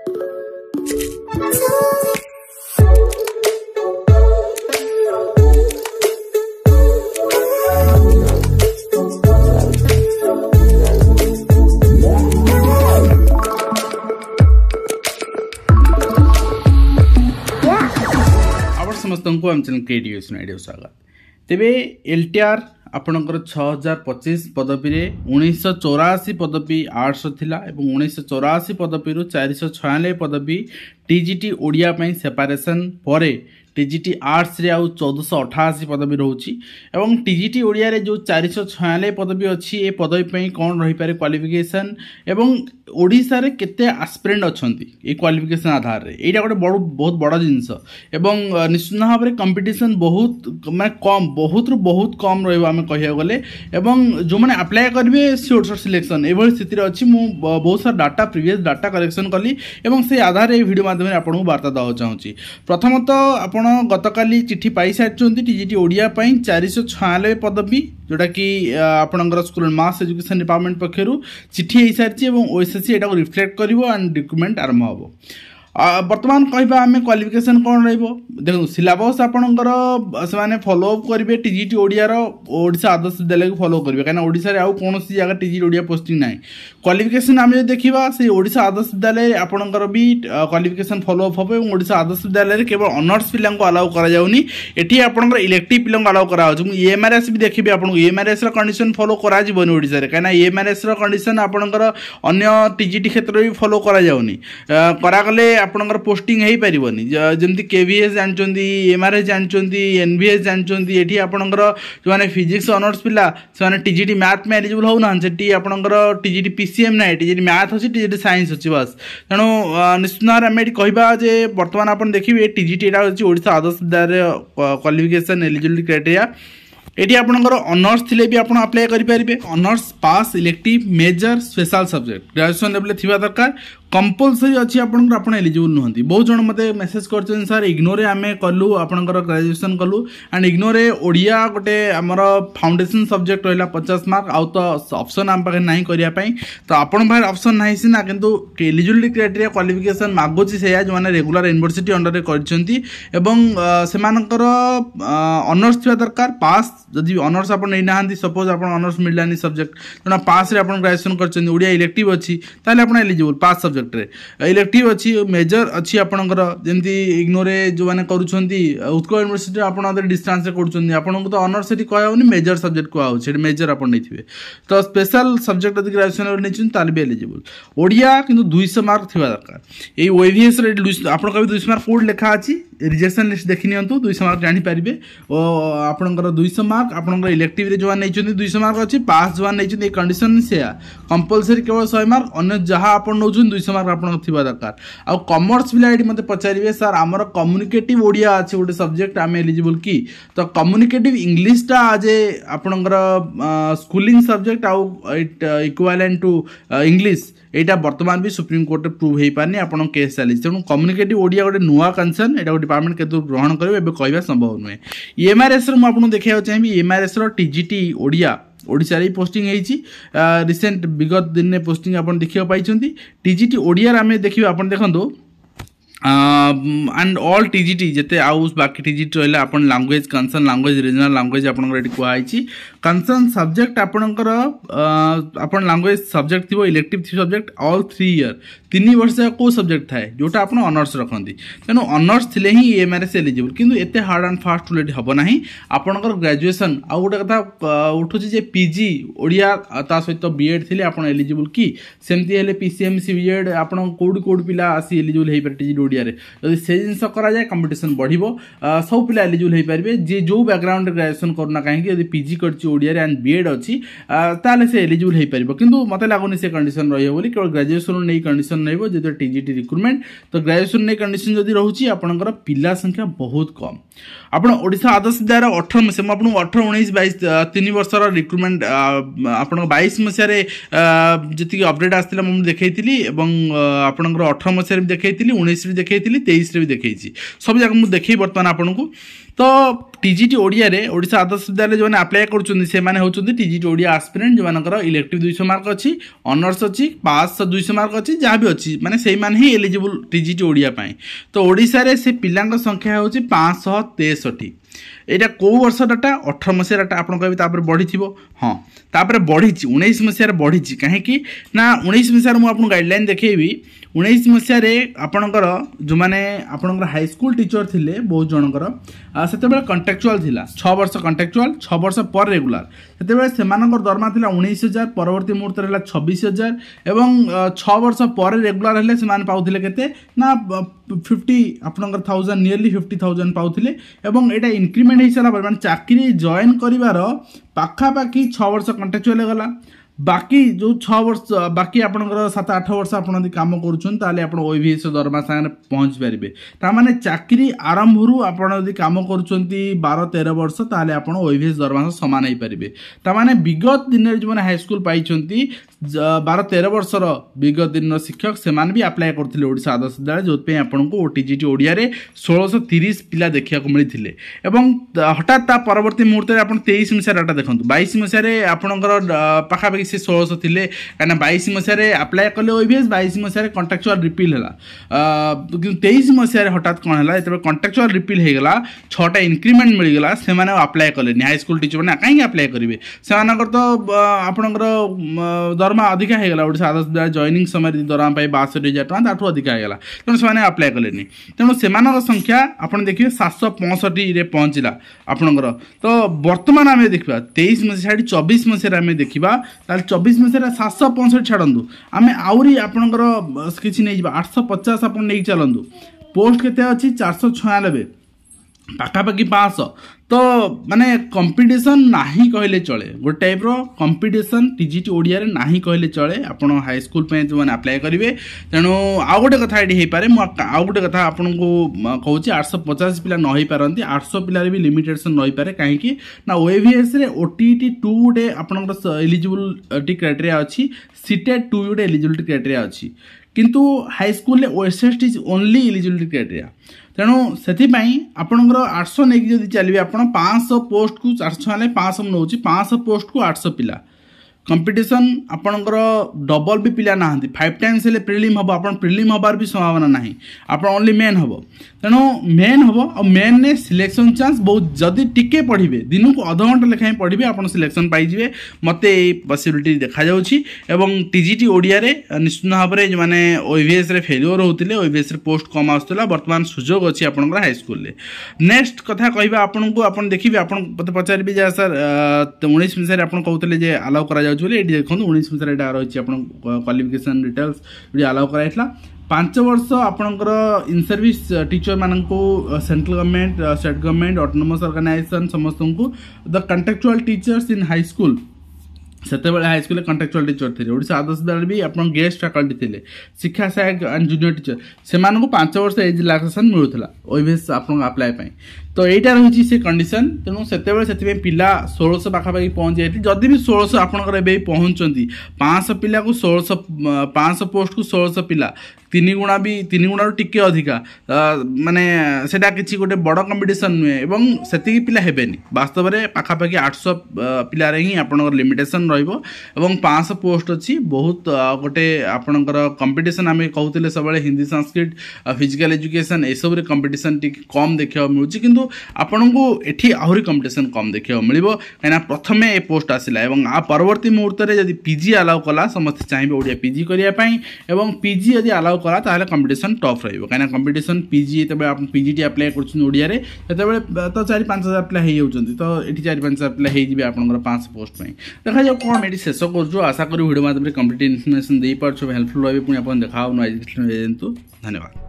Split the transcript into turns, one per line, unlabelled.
समस्त को आम चैनल के एजुकेशन स्वागत। तेबे एलटीआर आपणकर 6025 पदवी रे 1984 पदवी आर्ट्स थिला एवं 1984 पदवी रु 496 पदवी टीजीटी ओडिया पई सेपरेशन परे टीजीटी आर्ट्स रे आउ 1488 पदवी रोची एवं टीजीटी ओडिया रे जो 496 पदवी अच्छी ए पदवी पई कोन रही पारे क्वालिफिकेशन एवं ओडिसा रे केते एस्पिरेंट अछंती ए क्वालिफिकेशन आधार रे एटा गोटे बहुत बड़ जिंस एवं निश्चित भाव में कंपटीशन बहुत माने कम बहुत कम रहबो आमे कहिया गले एवं जो माने अप्लाई करबे शॉर्ट सिलेक्शन एभली स्थिति रे अछि मु बहुत सारा डाटा प्रीवियस डाटा कलेक्शन कली एवं से आधार रे वीडियो माध्यम रे आपन वार्ता दवा चाहूची। प्रथमतः आपण गतकाली चिट्ठी पाई सारिचंती टीजीटी ओडिया पई 496 पदवी जोटा कि आपणकर स्कूल मास एजुकेशन डिपार्टमेंट पक्षरु चिट्ठी हो सारी और ओएसएससी एटा को रिफ्लेक्ट करिवो एंड रिक्रुटमेंट आरंभ होबो। बर्तमान कहबा आमे क्वालिफिकेशन कोन रहइबो देखो सिलेबस आपणकर से फॉलो अप करिवे टीजीटी ओडिया रो ओडिशा आदर्श विद्यालय को फॉलो करिवे काना ओडिशा रे आउ कोनोसी जगह टीजीटी ओडिया पोस्टिंग नाही। क्वालिफिकेशन आमे देखिबा से ओडिशा आदर्श विद्यालय आपणकर भी क्वालिफिकेशन फॉलो अप होबो। ओडिशा आदर्श विद्यालय रे केवल ऑनर्स पिला को अलाउ करा जाउनी एठी आपणकर इलेक्टिव पिला को अलाउ करा होछ। ईएमआरएस भी देखिबे आपन ईएमआरएस रो कंडीशन फॉलो करा जिवनी ओडिशा रे काना ईएमआरएस रो कंडीशन आपणकर अन्य टीजीटी क्षेत्र भी फॉलो करा जाउनी करा गले आपणकर पोस्टिंग हेई परिबनी जेमति केवीएस जानचोंदी एमआरएस जानचोंदी एनवीएस जानचोंदी एठी आपणकर जो माने फिजिक्स ऑनर्स पिला से माने टीजीटी मैथ में एलिजिबल हो ना सेठी आपणकर टीजीटी पीसीएम ना टीजीटी मैथ अछि टीजीटी साइंस अछि बस तेणु निश्चित भाव में कहबा जे वर्तमान आपन देखिबे टीजीटी एटा अछि Odisha Adarsha Vidyalaya qualification eligibility criteria एटी आपणकर ऑनर्स थिले भी आपण अप्लाई करि परिबे। Honours pass elective major special subject graduation level थिबा दरकार कंपलसरी अच्छी आपन एलिजिबल नुहंती। बहुत जन मते मेसेज करछन सर इग्नोरे आमे कलु आपनकर ग्रेजुएशन कलु एंड इग्नोरे ओडिया गोटे हमर फाउंडेशन सब्जेक्ट रहला 50 मार्क आउ तो ऑप्शन आम पाखे नाही करिया पई तो आपन भाई ऑप्शन नाही सिना किंतु एलिजिबिलिटी क्राइटेरिया क्वालिफिकेशन मागोची सेया जो माने रेगुलर यूनिवर्सिटी अंडर रे करछंती एवं सेमानकर ऑनर्स थिबा दरकार पास जदि ऑनर्स आपन नै नाहंती सपोज आपन ऑनर्स मिललानी सब्जेक्ट तना पास रे आपन ग्रेजुएशन करछन ओडिया इलेक्टिव अछि ताले आपन एलिजिबल पास सब्जेक्ट इलेक्टिव अच्छी मेजर अच्छी आपणकर जमी इग्नोरे जो मैंने करुँच उत्कल यूनिवर्सिटी आप डिस्टेंस कर तो ऑनर्स से कहनी मेजर सब्जेक्ट कहुए मेजर आप नहीं तो स्पेशल सब्जेक्ट यदि ग्रेजुएशन नहीं भी एलिजिबल। ओडिया किंतु 200 मार्क थी दरकार ये ओएवीएस आप 200 मार्क कोड लिखा अच्छी रिजेक्शन लिस्ट देखी नि 200 मार्क जानीपारे और आपंकर 200 मार्क आपंकर इलेक्टिव रे जो नहीं 200 मार्क अच्छी पास जो नहीं कंडीशन से कंपलसरी केवल 100 मार्क अन्य जहाँ आप नौ 200 मार्क आपन थिबा दरकार। आ कॉमर्स पिला एटी मते पचारिबे सर हमर कम्युनिकेटिव ओडिया अछि गोटे सब्जेक्ट आमे एलिजिबल की तो कम्युनिकेटिव इंग्लिश टा आज आपनकर स्कूलिंग सब्जेक्ट आउ इक्विवेलेंट टू इंग्लिश एटा वर्तमान भी सुप्रीम कोर्ट प्रूव हो पारनी आपन केस चली तेणु कम्युनिकेटिव ओडिया गोटे नुआ कंसर्न एटा डिपार्टमेंट के ग्रहण करिवे एबे कहबा संभव नुहे। ईएमआरएस रो मु आपन देखिया चाहिबी ईएमआरएस रो टीजीटी ओडिया ओडिशा रे पोस्टिंग होईची रिसेंट विगत दिन ने पोस्टिंग आपन देखिया पाइचंती टीजीटी ओडिया आमे देखिबा आपन देखंदो एंड ऑल टीजीटी जेते आउ बाकी टीजीटी रहला आपन language concern language regional language आपन रेडी कुआईची कंसर्न सब्जेक्ट आपनकर आपन लैंग्वेज सब्जेक्ट थिबो इलेक्टिव थी सब्जेक्ट ऑल 3 ईयर 3 वर्ष को सब्जेक्ट थाए जोटा आपन ऑनर्स रखंती तेनो ऑनर्स थिले ही एमआरएस एलिजिबल किंतु एते hard and fast too late हबो नाही आपनकर ग्रेजुएशन आ गोटे कथा उठुची जे पीजी ओडिया ता सहित बीएड थिले आपन एलिजिबल की सेमती हेले पीसीएमसी बीएड आपन कोड पिला आसी एलिजिबल हेई पर टीजी ओडिया रे यदि से जिंस करा जाय कंपटीशन बढ़िबो सब पिला एलिजिबल हेई परिबे जे जो बैकग्राउंड ग्रेजुएशन करना काहे यदि पीजी करची ओडिया रे एंड बीएड अछि ताले से एलिजिबल हेई परिबो किंतु मते लागोनी से कंडीशन रहियो बोली केवल ग्रेजुएशन नै कंडीशन नैबो जे टीजीटी रिक्रुटमेंट तो ग्रेजुएशन नै कंडीशन जदि रहउची आपनकर पिला संख्या बहुत कम आपण ओडिशा आदर्श विद्यालय 18 मसे आपण 18 19 22 3 वर्षर रिक्रुटमेंट आपण 22 मसे रे जति अपडेट आस्तिला हम देखैतिली एवं आपनकर 18 मसे रे देखैतिली 19 रे भी देखी 23 भी देखी सब जगह मुझे देखी बर्तमान आपन को। तो टीजीटी ओडिया रे ओडिशा आदर्श विद्यालय जो अप्लाई कर टीजीटी ओडिया एस्पिरेंट जो इलेक्टिव 200 मार्क अच्छी ऑनर्स अच्छी पास 200 मार्क अच्छी जहाँ भी अच्छी माने से ही एलिजिबल टीजीटी ओडिया पाई। तो ओडिशा रे से पिलांक संख्या होची 563। एटा को वर्ष डाटा 18 मसीहा डाटा आप कहे बढ़ी हाँ तापर बढ़ी 19 मसीह बढ़ी कहीं ना 19 मसीह मुझे गाइडलाइन देखी 19 मसीह आपणकर जो मैंने आपणकर हाईस्कल टीचर थिले बहुत जनकर से कंट्राक्चुअल थिला 6 वर्ष कंट्राक्चुअल 6 वर्ष पर रेगुलर से दरमा थिला 19,000 परवर्ती मुहूर्त है 26,000 एवं 6 वर्ष पर रेगुलर हेले से पाउथिले केते ना 50 आपणकर 1000 नियरली 50,000 पाउथिले एवं एटा इंक्रीमेंट हो सारा माने चाकरी जॉइन करिवार पाखापाखि 6 वर्ष कंट्राक्चुअल गला बाकी जो 6 वर्ष बाकी आपनकर 7-8 वर्ष आप काम कर ओईवीएस दरमा सागर पहुँच पारे ताने चाकरी आरंभ आपड़ कम कर 12-13 वर्ष ताले आप ओईवीएस दरमा सामान हो पारे ताने विगत दिन जो मैंने हाईस्कल पाई 12-13 वर्षर विगत दिन शिक्षक से भी आप्लाय करते ओडिशा आदर्श विद्यालय जो आपको ओटीजीटी ओडिया रे 1630 पिला देखा मिलते हठात परवर्ती मुहूर्त में आप 23 मसीहा डाटा देखो 22 मसीह आपंकर पाखापाखि से 1600 थे कहीं 22 मसीह आप्लाय कले ओईवीएस 22 मसीह कंट्राक्चुअल रिपिल है 23 मसीह हठात कौन है जो कंट्राक्चुअल रिपिल होगा 6टा इंक्रीमेंट मिलगला से आप्लाय कले हाईस्कल टीचर मैंने कहीं आप्लाय करेंगे से तो आपंकर दरमा अधिका होगा ओडिशा आदर्श विद्यालय जॉइनिंग समय दरमा पाई 62,000 टଙ୍କା ताठू अधिका होगा तेणु से आप्लाय कले तेणु से संख्या आप देखिए 765 पहुँचला आपणकर। तो बर्तमान आम देखा 23 मसीहा 24 मसीह आम देखा 24 मसीह 765 छाड़ू आम आहरी आपणकर किसी नहीं 850 आप नहीं चलतु पोस्ट केते अच्छी 496 पाखापाखि 500 तो माने कंपटीशन नाही कहले चले गोटे टाइप रो कंपटीशन टीजीटी ओडिया रे नाही कहले चले आपण हाई स्कूल पे जो माने अप्लाई करिवे तेणु आ गोटे कथा एडी हे पारे आ गोटे कथा आपन को कहूची 850 पिला न होई पारंती 800 पिला रे भी लिमिटेशन न होई पारे काहे कि ना ओईवीएस रे ओटीटी 2 डे आपन एलिजिबिलिटी क्राइटेरिया अछि सीटेट 2 डे एलिजिबिलिटी क्राइटेरिया अछि किंतु हाई स्कूल रे ओएसएसटी इज ओनली एलिजिबिलिटी क्राइटेरिया तेणु से आपणकर 800 नहीं जब चलिए आप 500 पोस्ट को 400 500 नौ 500 पोस्ट को 800 पिला कंपटीशन आपणकर डबल भी पिला ना 5 टाइम्स हेले प्रिलिम हम आप प्रिलिम हबार भी संभावना ना आप ओनली मेन हम तेणु मेन हम और मेन ने सिलेक्शन चांस बहुत जदि टिके पढ़े दिन को अध घंटा लेखाएं पढ़े आप सिलेक्शन पाइबे मत पॉसिबिलिटी देखा जाउछि एवं टीजीटी ओडिया रे निश्चित भाव में जो मैंने ओईवीएस रे फेल्योर होते ओईवीएस रे पोस्ट कम आसुला बर्तमान सुजोग अच्छी आपंकर हाई स्कूल नेक्स्ट कथा कहबा आपन को आप देखिए आप पचारि जे सर 19 मसीह आप कहते अलाउ करा देखो 19 मसीह रही क्वालिफिकेशन डिटेल्स अलाउ कराइला 5 वर्ष आपणकर इन सर्विस टीचर मानक central government state government autonomous organisation समस्त को the contractual teachers in high school से हाई स्कूल कंट्राक्चुअल टीचर थे ओडिशा आदर्श विद्यालय भी आप गेस्ट फैकल्टी थे शिक्षा सहायक एंड जूनियर टीचर से 5 वर्ष एज रिलैक्सेशन मिलूला ओईवीएस आप अप्लाई तो यहाँ रही से कंडीशन तेणु से पिला 1600 पाखापाखि पहुँच जाए जदि भी 1600 आपंकर ए पहुँचती 500 पिला को 1600 500 पोस्ट को 1600 पिला 3 गुणा भी 3 गुणा टिके अधिका माने सेटा किसी गोटे बड़ कंपटीशन नुहे एवं से पिला हेबेनी वास्तव में पाखापाखि 800 पिला ही आपंकर लिमिटेशन रहिबो एवं 500 पोस्ट अच्छी बहुत गोटे आपंकर कंपटीशन आम कहते सब हिंदी संस्कृत फिजिकल एजुकेशन ये सब कंपटीशन टी कम देखा मिलूँ किंतु आपन को एठी आहरी कंपटीशन कम देखा मिलिबो कहीं प्रथमे ए पोस्ट आसिला एवं आ परवर्ती मुहूर्त में जब पीजी अलाउ कला समस्त चाहिए ओडिया पीजी करने एवं पीजी यदि अलाउ कला ताले कंपटीशन टफ रहिबो कहीं कंपटीशन पीजी तबे आप पीजीटी अप्लाई करछन ओडिया रे तबे तो 4-5 हजार पिला हे होउछन तो एठी 4-5 हजार पिला हे जिबे आपनकर 5 पोस्ट पई देखा जाओ कोन एठी शेष करजो आशा करू वीडियो माध्यम रे कंप्लीट इन्फॉर्मेशन देई पारछो हेल्पफुल होबे पुनी आपन देखाउ न धन्यवाद।